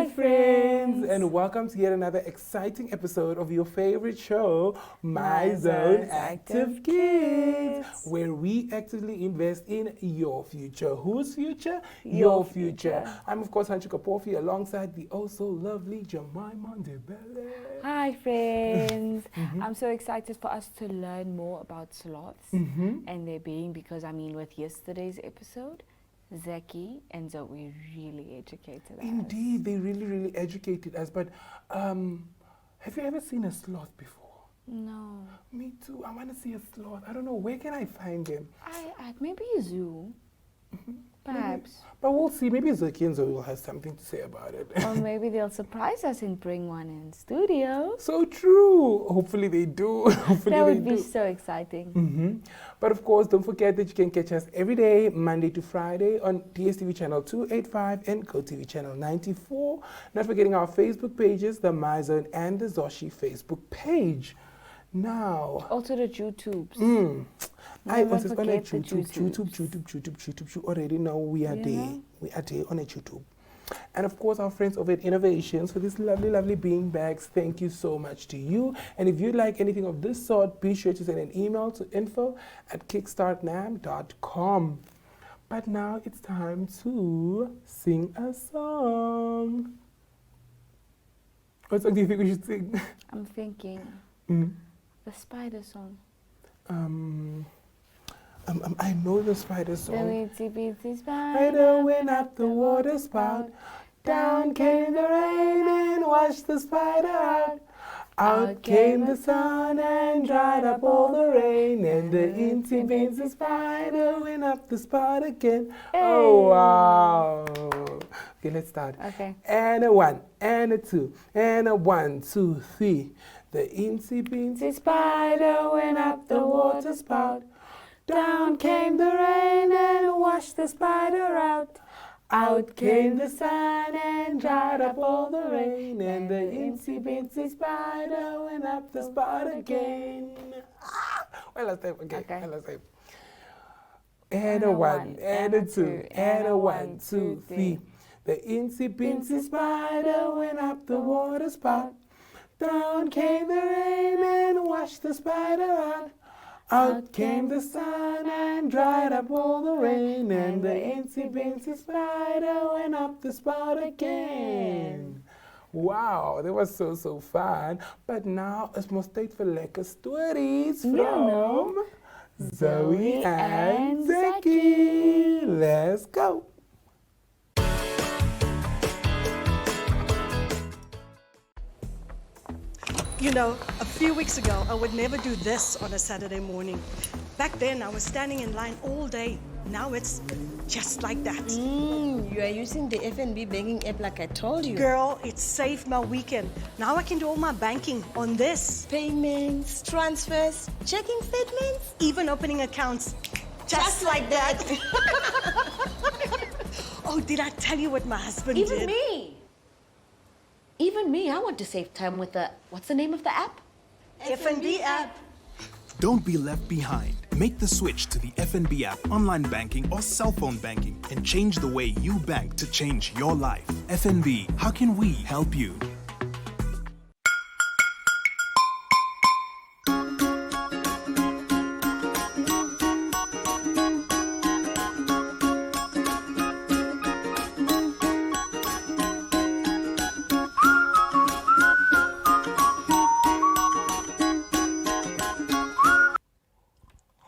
Hi, friends, and welcome to yet another exciting episode of your favorite show, My Zone Active Kids, where we actively invest in your future. Whose future? Your future. I'm, of course, Hanchika Porfi, alongside the oh-so lovely Jemima Ndebele. Hi, friends. I'm so excited for us to learn more about sloths and their being because, with yesterday's episode, Zaki and Zoe really educated us. Indeed, they really, really educated us. But have you ever seen a sloth before? No. Me too. I want to see a sloth. I don't know. Where can I find them? Maybe a zoo. Perhaps. But we'll see. Maybe Zaki and Zoe will have something to say about it. Or maybe they'll surprise us and bring one in studio. So true. Hopefully they do. Hopefully That they would be do. so exciting. But of course, don't forget that you can catch us every day, Monday to Friday, on DSTV channel 285 and GoTV channel 94. Not forgetting our Facebook pages, the MyZone and the Zoshi Facebook page. Now, Also the YouTubes. I Never was just on a forget the YouTube. You already know we are You there. know? We are there on a YouTube. And of course, our friends over at Innovations for these lovely, lovely bean bags. Thank you so much to you. And if you'd like anything of this sort, be sure to send an email to info@kickstartnam.com. But now it's time to sing a song. What song do you think we should sing? I'm thinking the spider song. I know the spider song. The itsy bitsy Spider spider went up the water spout. Down came the rain and washed the spider out. Out came the sun and dried up all the rain. And the incy binsy spider went up the spout again. Oh, wow. Okay, let's start. Okay. And a 1, and a 2, and a 1, 2, 3. The incy binsy spider went up the water spout. Down came the rain and washed the spider out. Out came the sun and dried up all the rain. And the incy binsy spider went up the spout again. Well, last time, okay. Okay. Well, last time. And a 1, and a 2, and a 1, 2, 3. The incy binsy spider went up the water spout. Down came the rain and washed the spider out. Out came the sun and dried up all the rain. And the incy binsy spider went up the spout again. Wow, that was so fun. But now it's more state for lekker stories from Zoe and Zaki. Let's go. You know, a few weeks ago, I would never do this on a Saturday morning. Back then, I was standing in line all day. Now it's just like that. You are using the FNB banking app like I told you. Girl, it saved my weekend. Now I can do all my banking on this. Payments, transfers, checking statements. Even opening accounts. Just like that. Oh, did I tell you what my husband did? Even me, I want to save time with the, what's the name of the app? FNB app. Don't be left behind. Make the switch to the FNB app, online banking or cell phone banking, and change the way you bank to change your life. FNB, how can we help you?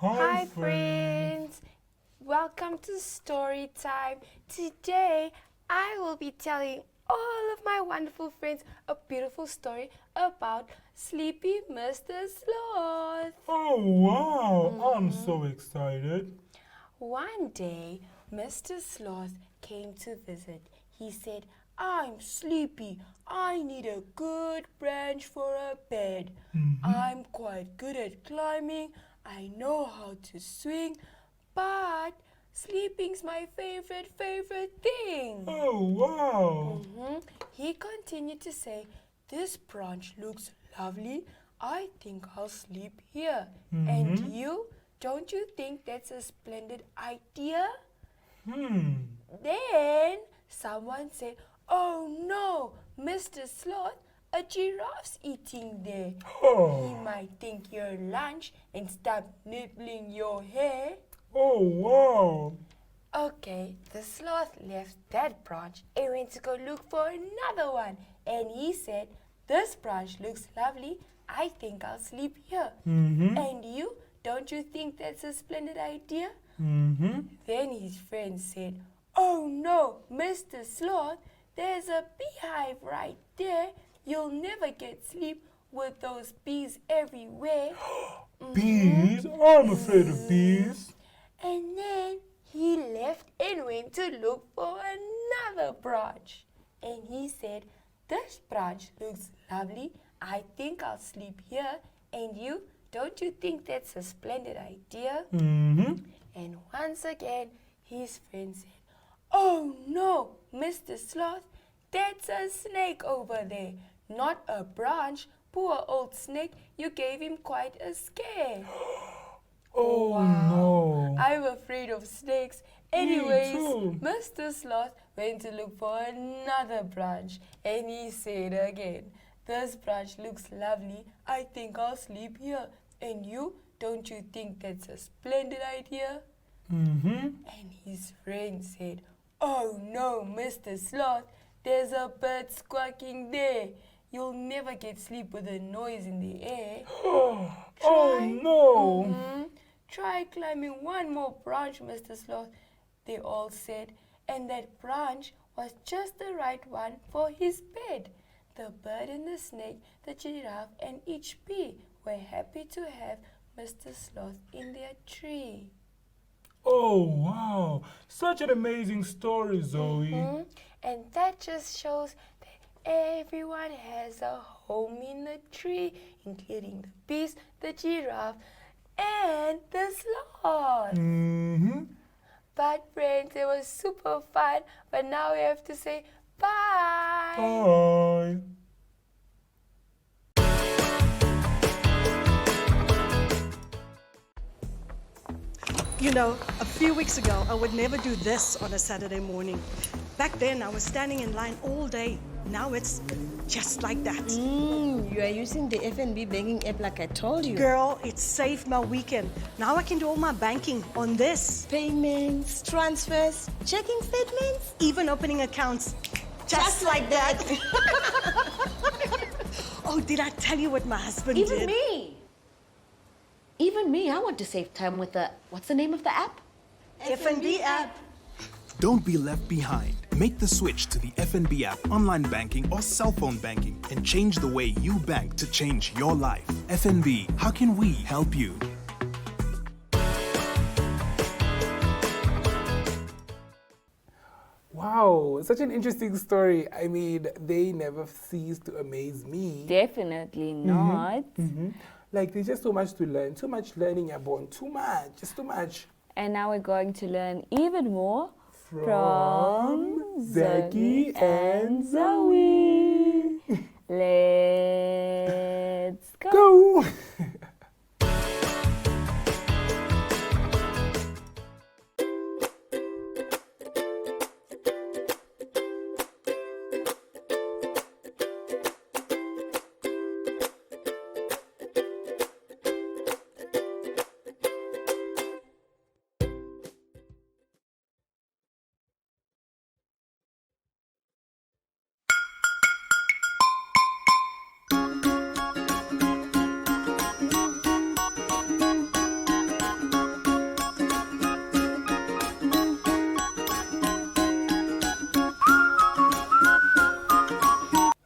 Hi friends, welcome to story time. Today I will be telling all of my wonderful friends a beautiful story about Sleepy Mr. Sloth. Oh, wow. I'm so excited. One day, Mr. Sloth came to visit. He said, I'm sleepy. I need a good branch for a bed. I'm quite good at climbing. I know how to swing, but sleeping's my favorite thing. Oh, wow. He continued to say, this branch looks lovely. I think I'll sleep here. And you? Don't you think that's a splendid idea? Then someone said, "Oh no, Mr. Sloth, a giraffe's eating there. Oh. He might think you're lunch and start nibbling your hair." Oh, wow. Okay, the sloth left that branch and went to go look for another one. And he said, "This branch looks lovely. I think I'll sleep here." "And you? Don't you think that's a splendid idea?" Then his friend said, "Oh no, Mr. Sloth, there's a beehive right there. You'll never get sleep with those bees everywhere." Bees? I'm afraid of bees. And then he left and went to look for another branch. And he said, "This branch looks lovely. I think I'll sleep here. And you? Don't you think that's a splendid idea?" And once again, his friend said, "Oh no, Mr. Sloth, that's a snake over there, not a branch. Poor old snake, you gave him quite a scare." Oh, no. I'm afraid of snakes. Anyways, too. Mr. Sloth went to look for another branch. And he said again, "This branch looks lovely. I think I'll sleep here. And you? Don't you think that's a splendid idea?" And his friend said, "Oh no, Mr. Sloth, there's a bird squawking there. You'll never get sleep with a noise in the air. Oh, no. Try climbing one more branch, Mr. Sloth," they all said. And that branch was just the right one for his bed. The bird and the snake, the giraffe and each bee were happy to have Mr. Sloth in their tree. Oh, wow. Such an amazing story, Zoe. And that just shows that everyone has a home in the tree, including the bees, the giraffe, and the sloth. But friends, it was super fun, but now we have to say bye. Bye. You know, a few weeks ago, I would never do this on a Saturday morning. Back then, I was standing in line all day. Now it's just like that. You are using the FNB banking app like I told you. Girl, it saved my weekend. Now I can do all my banking on this. Payments, transfers, checking statements. Even opening accounts. Just like that. Oh, did I tell you what my husband did? Even me, I want to save time with the, what's the name of the app? FNB app. Don't be left behind. Make the switch to the FNB app, online banking or cell phone banking, and change the way you bank to change your life. FNB, how can we help you? Wow, such an interesting story. I mean, they never cease to amaze me. Definitely not. Like, there's just so much to learn. Too much learning, Yabon. Too much. Just too much. And now we're going to learn even more From Zeki and Zoe. Let's go. Go!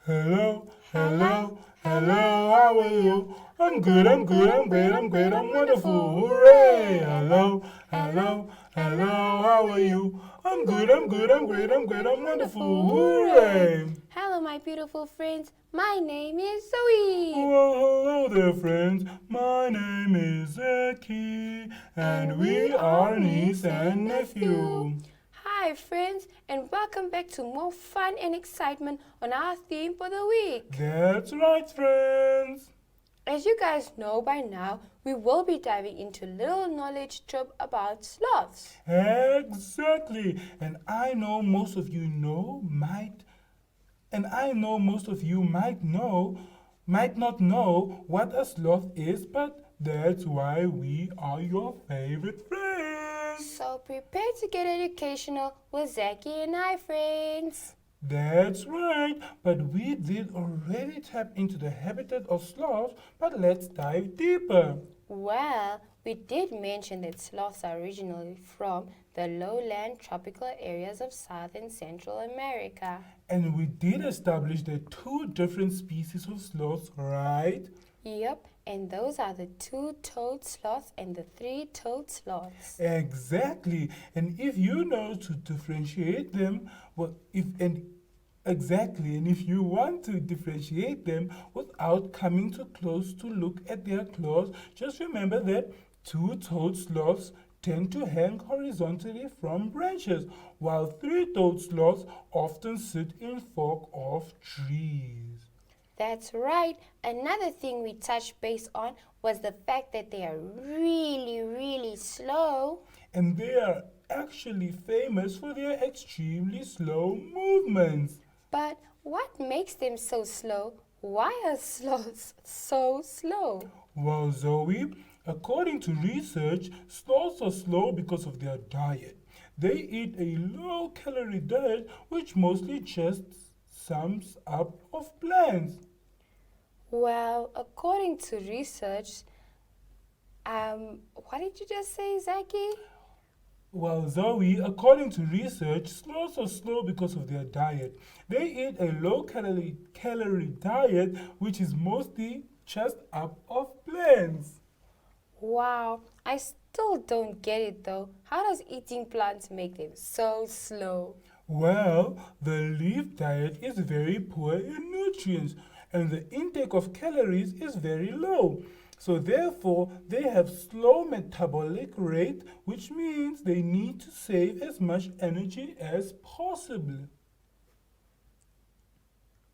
Hello, hello, hello, how are you? I'm good, I'm good, I'm great, I'm great, I'm wonderful, hooray! Hello, hello, hello, how are you? I'm good, I'm good, I'm great, I'm great, I'm wonderful, hooray! Hello, my beautiful friends. My name is Zoe. Well, hello there, friends. My name is Zeki, and we are niece and nephew. Hi, friends, and welcome back to more fun and excitement on our theme for the week. That's right, friends. As you guys know by now, we will be diving into a little knowledge trip about sloths. Exactly. And I know most of you know, might And I know most of you might not know what a sloth is, but that's why we are your favorite friends. So prepare to get educational with Zaki and I, friends. That's right, but we did already tap into the habitat of sloths, but let's dive deeper. Well, we did mention that sloths are originally from the lowland tropical areas of South and Central America. And we did establish the two different species of sloths, right? Yep, and those are the two-toed sloths and the three-toed sloths. Exactly. And if you know to differentiate them, if you want to differentiate them without coming too close to look at their claws, just remember that two-toed sloths tend to hang horizontally from branches, while three-toed sloths often sit in fork of trees. That's right. Another thing we touched base on was the fact that they are really, really slow. And they are actually famous for their extremely slow movements. But what makes them so slow? Why are sloths so slow? Well, Zoe, according to research, sloths are slow because of their diet. They eat a low-calorie diet which mostly just sums up of plants. Well, according to research, what did you just say, Zaki? Well, Zoe, according to research, sloths are slow because of their diet. They eat a low-calorie diet which is mostly just up of plants. Wow, I still don't get it though. How does eating plants make them so slow? Well, the leaf diet is very poor in nutrients and the intake of calories is very low. So therefore, they have slow metabolic rate, which means they need to save as much energy as possible.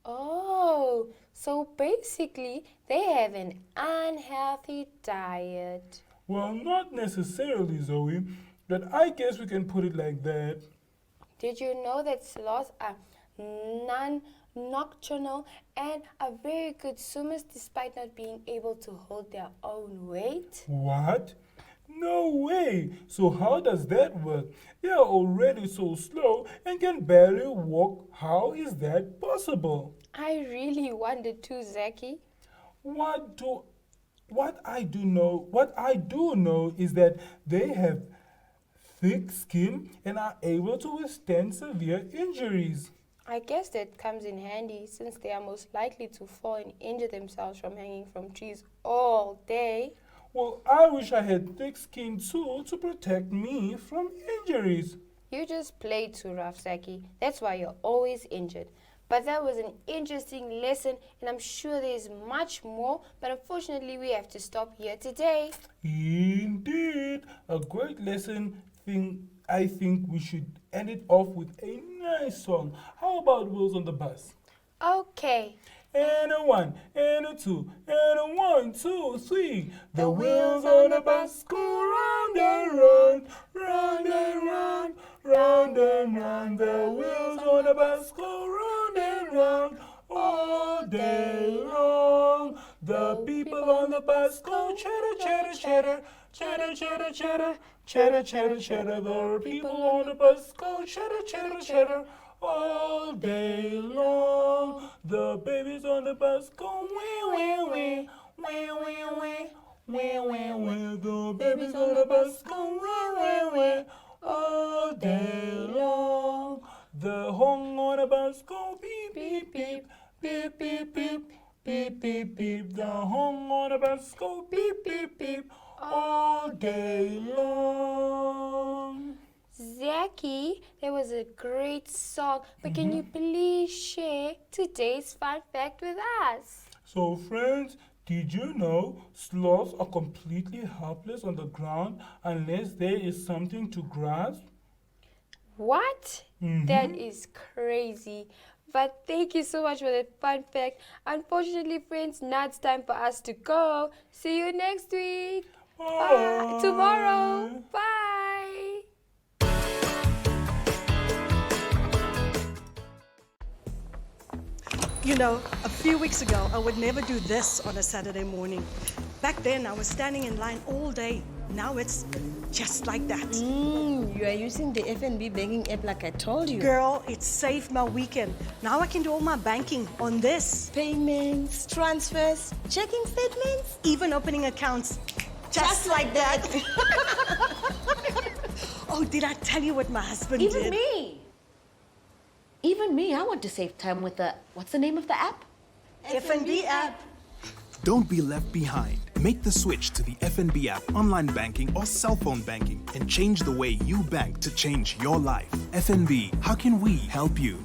Oh, so basically they have an unhealthy diet. Well, not necessarily, Zoe, but I guess we can put it like that. Did you know that sloths are non-nocturnal and are very good swimmers despite not being able to hold their own weight? What? No way! So how does that work? They are already so slow and can barely walk. How is that possible? I really wondered too, Zaki. What I do know is that they have thick skin and are able to withstand severe injuries. I guess that comes in handy since they are most likely to fall and injure themselves from hanging from trees all day. Well, I wish I had thick skin too to protect me from injuries. You just play too rough, Zaki. That's why you're always injured. But that was an interesting lesson, and I'm sure there's much more, but unfortunately we have to stop here today. Indeed, a great lesson. I think we should end it off with a nice song. How about Wheels on the Bus? Okay. And a one, and a two, and a 1, 2, 3. The wheels on the bus go round and round, round and round, round and round. The wheels on the bus go round and round all day long. The people on the bus go chatter, chatter, chatter, chatter, chatter, chatter, chatter, chatter, chatter. The people on the bus go chatter, chatter, chatter all day long. The babies on the bus go wee, wee, wee, wee, wee, wee, wee, wee, wee. The babies on the bus go wee, wee, wee all day long. The horn on the bus go beep, beep, beep, beep, beep, beep, beep, beep, beep. The horn on the bus go beep, beep, beep all day long. Zaki, that was a great song, but can you please share today's fun fact with us? So friends, did you know sloths are completely helpless on the ground unless there is something to grasp? What? That is crazy. But thank you so much for that fun fact. Unfortunately, friends, now it's time for us to go. See you next week. Bye. Tomorrow. Bye. You know, a few weeks ago, I would never do this on a Saturday morning. Back then, I was standing in line all day. Now it's just like that. You are using the FNB banking app like I told you. Girl, it saved my weekend. Now I can do all my banking on this. Payments, transfers, checking statements. Even opening accounts. Just like that. Oh, did I tell you what my husband Even did? me. Even me, I want to save time with the, what's the name of the app? FNB app. Don't be left behind. Make the switch to the FNB app, online banking or cell phone banking, and change the way you bank to change your life. FNB, how can we help you?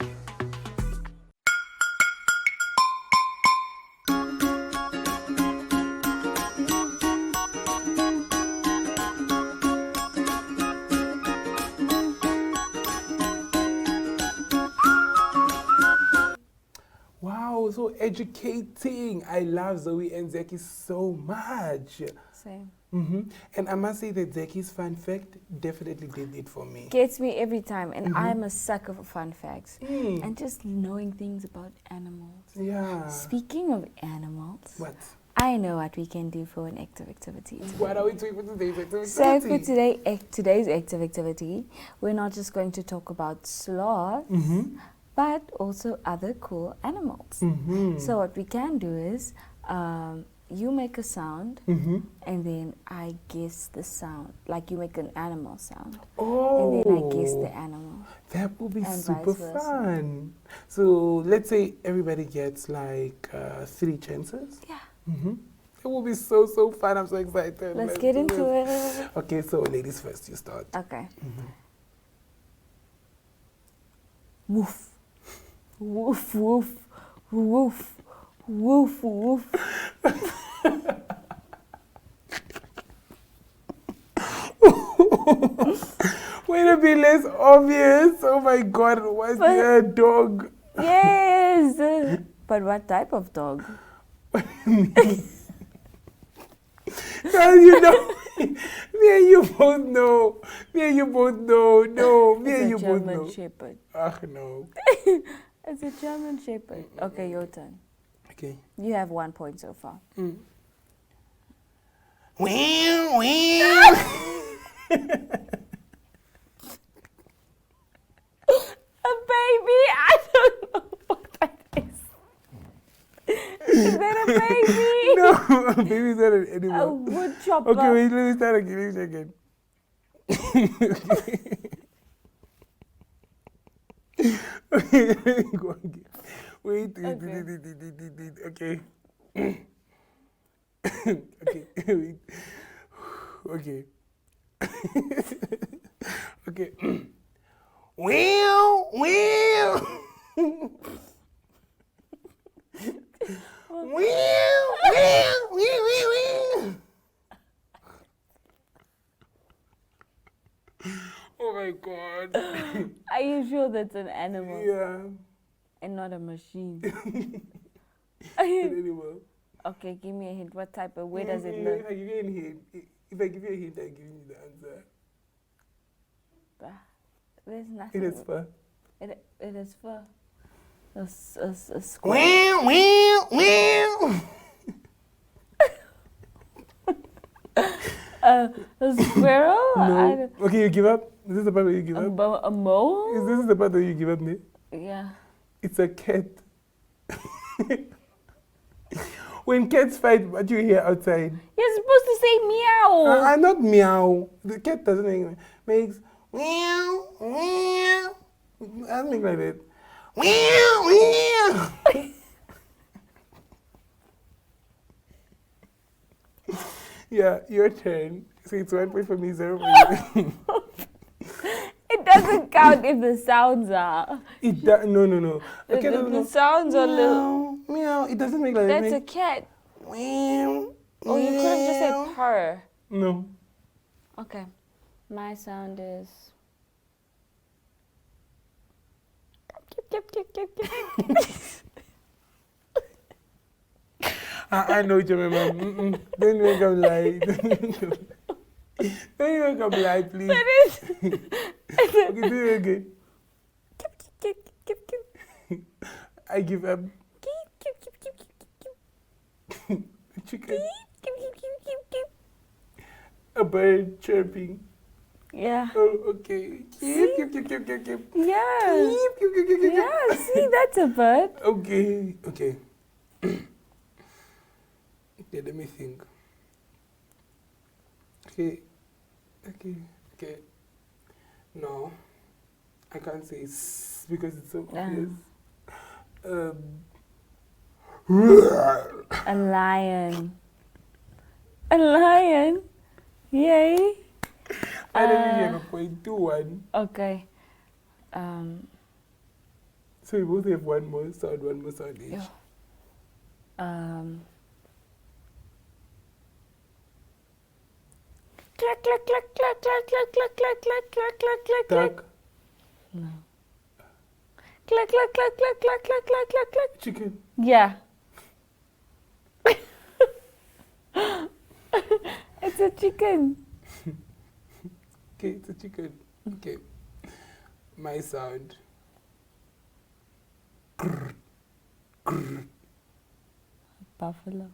Wow, so educating. I love Zoe and Zeki so much. Same. And I must say that Zeki's fun fact definitely did it for me. Gets me every time, and I'm a sucker for fun facts and just knowing things about animals. Yeah. Speaking of animals, What? I know what we can do for an active activity. What are we doing for today's activity? So for today's active activity, we're not just going to talk about sloths, but also other cool animals. So what we can do is, you make a sound, and then I guess the sound. Like you make an animal sound, and then I guess the animal. That will be And super vice versa. fun. So let's say everybody gets like 3 chances. Yeah. It will be so fun. I'm so excited. Let's get do into this. it. Okay, so ladies first, you start. Okay. Woof. Woof, woof, woof, woof, woof. Way to be less obvious. Oh my god, what's a dog? Yes! But what type of dog? Girl, you know, me and you both know. Me and you both know. No, me and you It's a both German know. Shepherd. Ugh, no. It's a German Shepherd. Okay, your turn. Okay. You have 1 point so far. A baby? I don't know what that is. Is that a baby? No, baby's not an A animal. wood chopper. Okay, wait, let me start again. Let me start again. Okay, let me go again. Wait, okay. Okay, wait. Okay. Okay. Well. Oh my god. Are you sure that's an animal Yeah. and not a machine? An animal. Okay, give me a hint. What type of, where does it If live? I give you a hint, if I give you a hint, I give you the answer. There's nothing. It is fur. It is fur. A squirrel. A squirrel? No. Okay, you give up? Is this the part where you give up? A mole? Is this the part where you give up, me? Yeah. It's a cat. When cats fight, what do you hear outside? You're supposed to say meow. Not meow. The cat doesn't makes meow, meow. Doesn't make like that. Meow, meow. Yeah, your turn. So it's 1 point for me, 0 for you. It doesn't count if the sounds are. It does. No. A cat doesn't The go, sounds are little. meow, meow. It doesn't make like that. That's It a cat. makes meow. Or you could have just said purr. No. Okay. My sound is. I know what you remember. Don't make up lie. Don't make up lie, please. That is. Okay, do it again. I give up. chicken. Keep, keep, keep, keep, keep. A bird chirping. Yeah. Oh, okay. Keep. Yeah. Keep. Yeah, see, that's a bird. Okay. Okay, let me think. Okay. No, I can't say s because it's so obvious. A lion. A lion? Yay. I don't really have a point. 2-1. Okay. So we both have one more sound each. Yeah. Clack, clack, clack, clack, clack, clack, clack, clack, clack, clack, clack, clack, clack. Duck. No. Clack, clack, clack, clack, clack, clack, clack, clack, clack. Chicken. Yeah. It's a chicken. Okay, it's a chicken. Okay. My sound. Grrr. Grrr. Buffalo.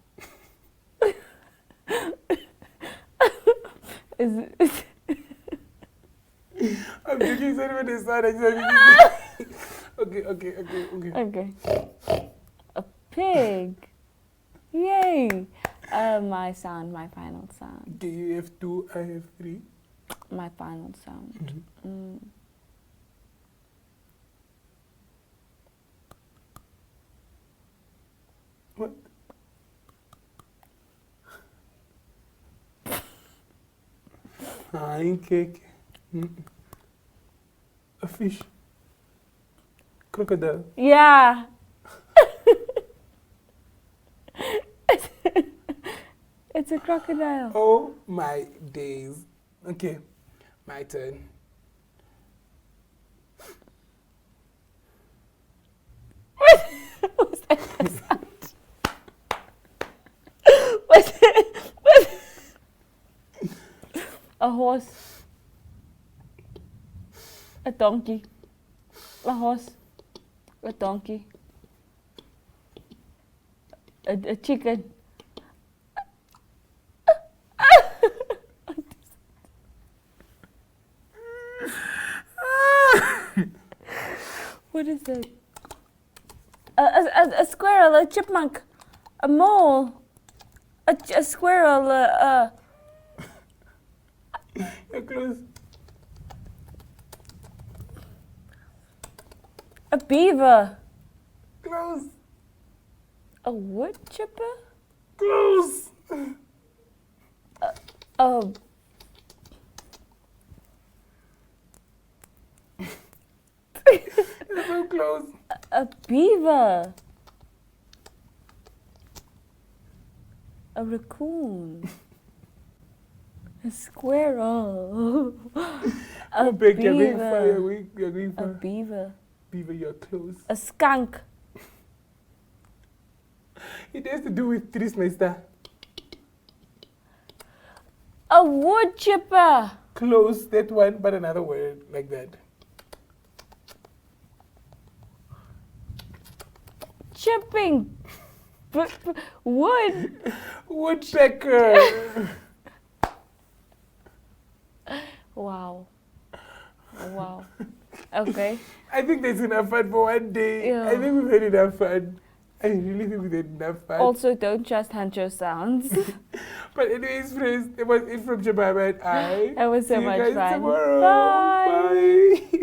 I'm thinking something the sound. Okay. Okay. A pig. Yay. My sound, my final sound. Okay, you have 2, I have 3. My final sound. What? Cake. A fish. Crocodile. Yeah. It's a crocodile. Oh my days. Okay, my turn. Was that the sound? Was it? A horse. A donkey. A horse. A donkey. A chicken. What is it? A squirrel, a chipmunk, a mole, a squirrel, You're close. a beaver, Close. a wood chipper, Close. a You're so close. a beaver, a raccoon, a squirrel, a Big, you're going beaver, far. You're going a far. beaver, Beaver, you're close. a skunk, It has to do with Trismester. a wood chipper, Close, that one, but another word like that. chipping, wood. Woodpecker. Wow. Okay. I think that's enough fun for one day. Yeah. I think we've had enough fun. I really think we've had enough fun. Also, don't trust Hancho sounds. But anyways, friends, it was it from Jemima and I. That was so See you much guys fun. tomorrow. Bye. Bye.